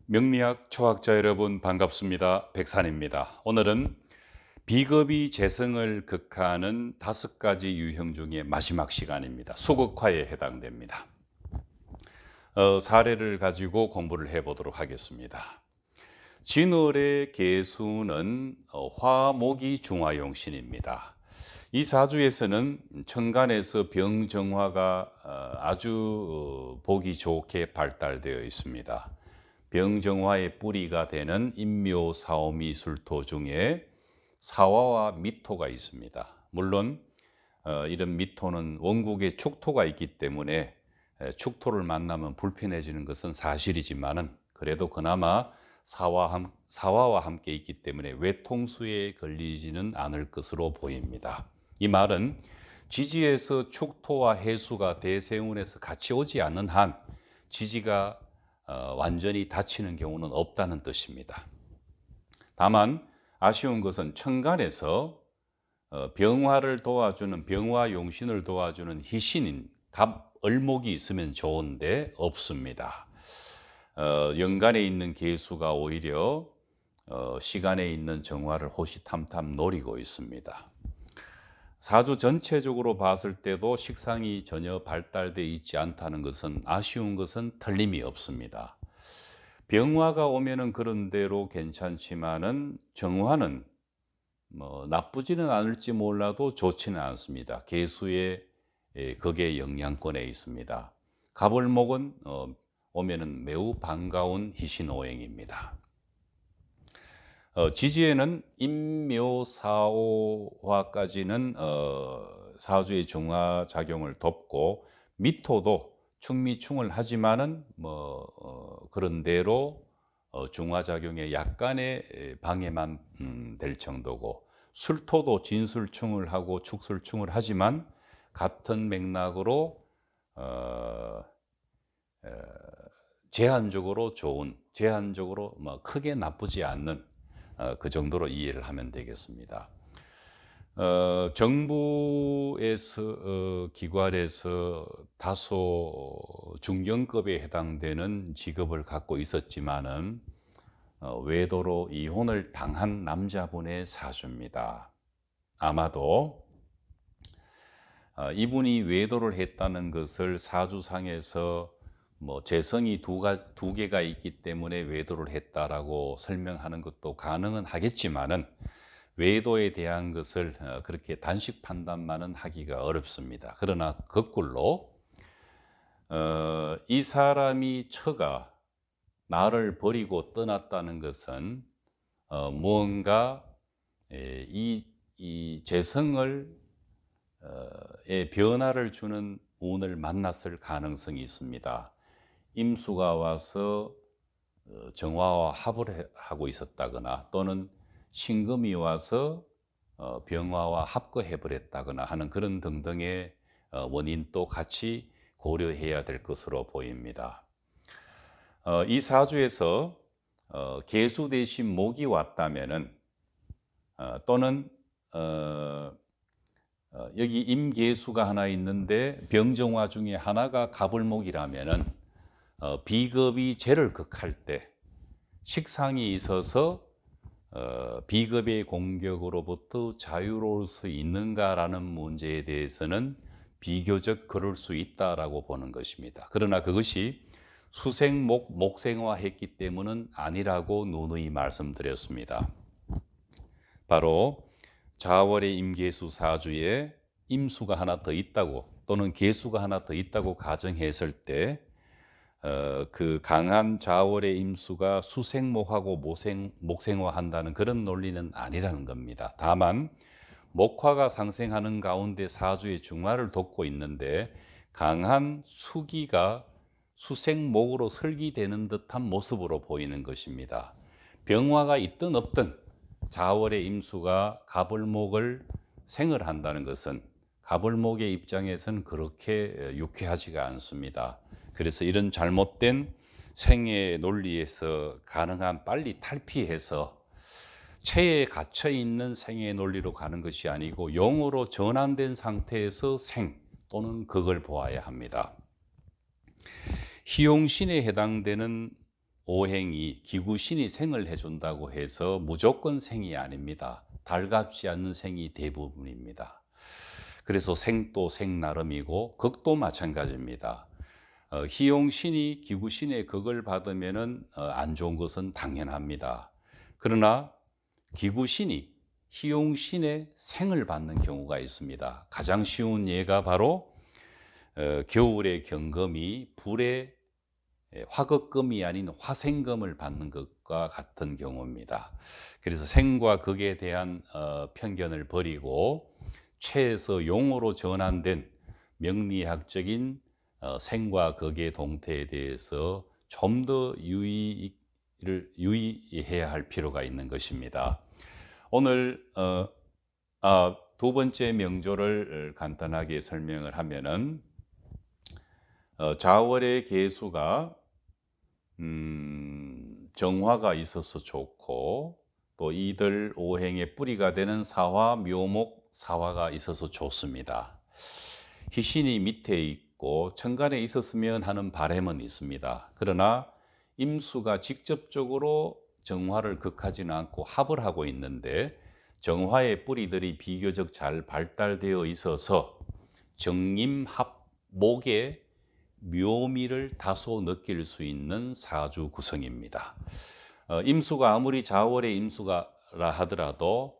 명리학 초학자 여러분 반갑습니다. 백산입니다. 오늘은 비겁이 재성을 극하는 5가지 유형 중에 마지막 시간입니다. 수극화에 해당됩니다. 사례를 가지고 공부를 해보도록 하겠습니다. 진월의 계수는 화목이 중화용신입니다. 이 사주에서는 천간에서 병정화가 아주 보기 좋게 발달되어 있습니다. 병정화의 뿌리가 되는 인묘, 사오미, 술토 중에 사화와 미토가 있습니다. 물론 이런 미토는 원국에 축토가 있기 때문에 축토를 만나면 불편해지는 것은 사실이지만은 그래도 그나마 사화와 함께 있기 때문에 외통수에 걸리지는 않을 것으로 보입니다. 이 말은 지지에서 축토와 해수가 대세운에서 같이 오지 않는 한 지지가 완전히 닫히는 경우는 없다는 뜻입니다. 다만 아쉬운 것은 천간에서 병화를 도와주는 병화용신을 도와주는 희신인 갑을목이 있으면 좋은데 없습니다. 연간에 있는 계수가 오히려 시간에 있는 정화를 호시탐탐 노리고 있습니다. 사주 전체적으로 봤을 때도 식상이 전혀 발달되어 있지 않다는 것은 아쉬운 것은 틀림이 없습니다. 병화가 오면은 그런 대로 괜찮지만은 정화는 나쁘지는 않을지 몰라도 좋지는 않습니다. 계수의 극의 영향권에 있습니다. 갑을목은 오면은 매우 반가운 희신오행입니다. 지지에는 인묘사오화까지는 사주의 중화작용을 돕고 미토도 충미충을 하지만은 그런 대로 중화작용에 약간의 방해만 될 정도고, 술토도 진술충을 하고 축술충을 하지만 같은 맥락으로 제한적으로 크게 나쁘지 않는 그 정도로 이해를 하면 되겠습니다. 정부에서 기관에서 다소 중견급에 해당되는 직업을 갖고 있었지만은 외도로 이혼을 당한 남자분의 사주입니다. 아마도 이분이 외도를 했다는 것을 사주상에서 재성이 두 개가 있기 때문에 외도를 했다라고 설명하는 것도 가능은 하겠지만은 외도에 대한 것을 그렇게 단식 판단만은 하기가 어렵습니다. 그러나 거꾸로 이 사람이 처가 나를 버리고 떠났다는 것은 무언가 이 재성을 변화를 주는 운을 만났을 가능성이 있습니다. 임수가 와서 정화와 합을 하고 있었다거나 또는 신금이 와서 병화와 합거해 버렸다거나 하는 그런 등등의 원인도 같이 고려해야 될 것으로 보입니다. 이 사주에서 계수 대신 목이 왔다면은 또는 여기 임계수가 하나 있는데 병정화 중에 하나가 갑을목이라면은 비겁이 재를 극할 때 식상이 있어서 비겁의 공격으로부터 자유로울 수 있는가라는 문제에 대해서는 비교적 그럴 수 있다라고 보는 것입니다. 그러나 그것이 수생목, 목생화했기 때문은 아니라고 누누이 말씀드렸습니다. 바로 자월의 임계수 사주에 임수가 하나 더 있다고 또는 계수가 하나 더 있다고 가정했을 때 그 강한 자월의 임수가 수생목하고 목생화한다는 그런 논리는 아니라는 겁니다. 다만 목화가 상생하는 가운데 사주의 중화를 돕고 있는데 강한 수기가 수생목으로 설기되는 듯한 모습으로 보이는 것입니다. 병화가 있든 없든 자월의 임수가 갑을목을 생을 한다는 것은 갑을목의 입장에서는 그렇게 유쾌하지가 않습니다. 그래서 이런 잘못된 생의 논리에서 가능한 빨리 탈피해서 체에 갇혀 있는 생의 논리로 가는 것이 아니고 영으로 전환된 상태에서 생 또는 극을 보아야 합니다. 희용신에 해당되는 오행이 기구신이 생을 해준다고 해서 무조건 생이 아닙니다. 달갑지 않는 생이 대부분입니다. 그래서 생도 생 나름이고 극도 마찬가지입니다. 희용신이 기구신의 극을 받으면은 안 좋은 것은 당연합니다. 그러나 기구신이 희용신의 생을 받는 경우가 있습니다. 가장 쉬운 예가 바로 겨울의 경금이 불의 화극금이 아닌 화생금을 받는 것과 같은 경우입니다. 그래서 생과 극에 대한 편견을 버리고 체에서 용으로 전환된 명리학적인 생과 극의 동태에 대해서 좀 더 유의해야 할 필요가 있는 것입니다. 오늘 두 번째 명조를 간단하게 설명을 하면은 자월의 계수가 정화가 있어서 좋고, 또 이들 오행의 뿌리가 되는 사화, 묘목, 사화가 있어서 좋습니다. 희신이 밑에 있고 천간에 있었으면 하는 바람은 있습니다. 그러나 임수가 직접적으로 정화를 극하지는 않고 합을 하고 있는데, 정화의 뿌리들이 비교적 잘 발달되어 있어서 정임합목의 묘미를 다소 느낄 수 있는 사주 구성입니다. 임수가 아무리 자월의 임수라 하더라도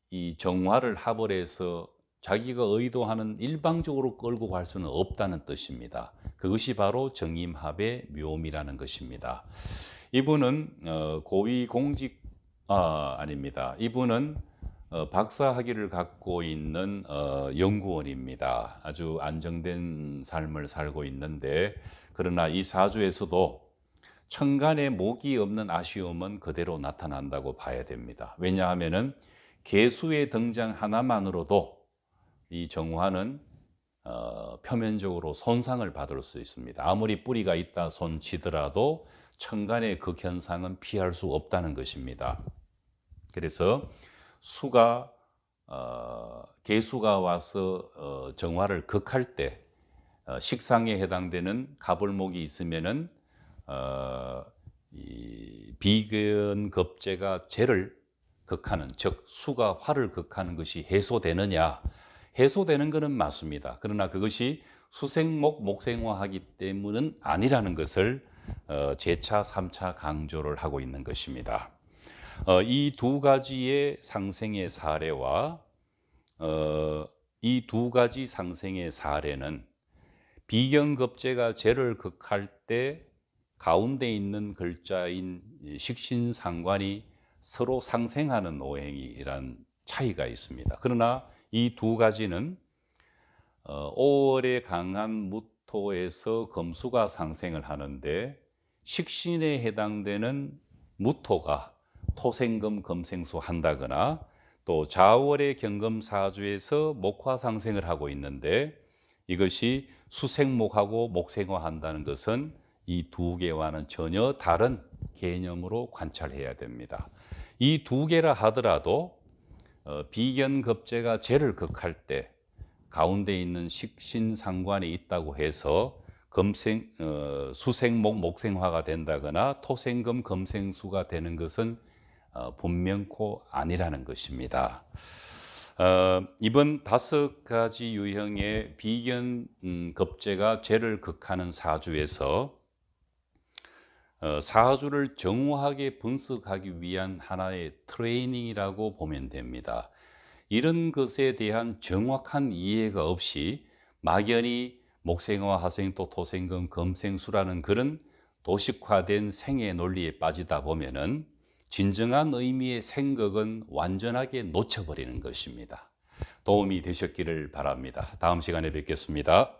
이 정화를 합을 해서 자기가 의도하는 일방적으로 끌고 갈 수는 없다는 뜻입니다. 그것이 바로 정임합의 묘미라는 것입니다. 이분은 고위공직 아닙니다. 이분은 박사 학위를 갖고 있는 연구원입니다. 아주 안정된 삶을 살고 있는데, 그러나 이 사주에서도 천간에 목이 없는 아쉬움은 그대로 나타난다고 봐야 됩니다. 왜냐하면은 계수의 등장 하나만으로도 이 정화는 표면적으로 손상을 받을 수 있습니다. 아무리 뿌리가 있다 손치더라도 천간의 그 현상은 피할 수 없다는 것입니다. 그래서 수가 계수가 와서 정화를 극할 때 식상에 해당되는 가불목이 있으면은 이 비견급제가 재를 극하는, 즉 수가 화를 극하는 것이 해소되느냐? 해소되는 것은 맞습니다. 그러나 그것이 수생목 목생화하기 때문은 아니라는 것을 제차 3차 강조를 하고 있는 것입니다. 이 두 가지의 상생의 사례와 이 두 가지 상생의 사례는 비견급제가 재를 극할 때 가운데 있는 글자인 식신상관이 서로 상생하는 오행이란 차이가 있습니다. 그러나 이 두 가지는 5월에 강한 무토에서 금수가 상생을 하는데, 식신에 해당되는 무토가 토생금 금생수 한다거나, 또 자월의 경금사주에서 목화 상생을 하고 있는데, 이것이 수생목하고 목생화 한다는 것은 이 두 개와는 전혀 다른 개념으로 관찰해야 됩니다. 이 두 개라 하더라도 비견급제가 재를 극할 때 가운데 있는 식신상관이 있다고 해서 수생목 목생화가 된다거나 토생금 금생수가 되는 것은 분명코 아니라는 것입니다. 이번 5가지 유형의 비견급제가 재를 극하는 사주에서 사주를 정확하게 분석하기 위한 하나의 트레이닝이라고 보면 됩니다. 이런 것에 대한 정확한 이해가 없이 막연히 목생화, 화생토, 토생금, 금생수라는 그런 도식화된 생의 논리에 빠지다 보면은 진정한 의미의 생각은 완전하게 놓쳐버리는 것입니다. 도움이 되셨기를 바랍니다. 다음 시간에 뵙겠습니다.